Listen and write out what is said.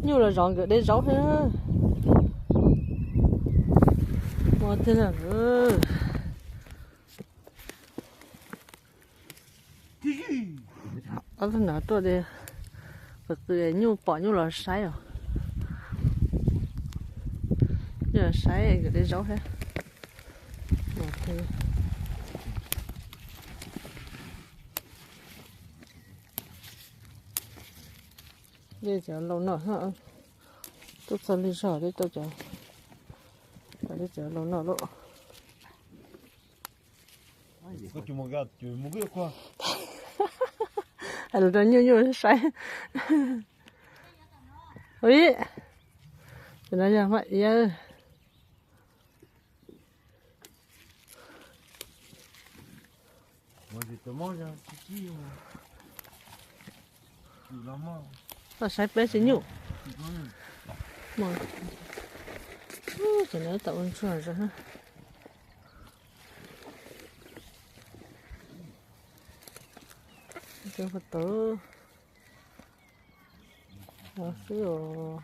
nhiều là rong cái đấy rau hết mà thế là ở bên nào tôi đây vật tư nhiều bỏ nhiều là sai rồi nhiều là sai cái đấy rau hết mà thế đây giờ lâu nọ hả tôi xem đi sợ đấy tôi chờ đây giờ lâu nọ lộ Pourquoi tu me regardes? Tu veux mourir ou quoi? elle donne nhiều sai oui c'est là giờ vậy giờ Moi je te mange un kiki ou... Tu la manges? nó sai bé xíu nhiều mà chỉ nói tạo ơn rồi ha cái vật tớ nó xíu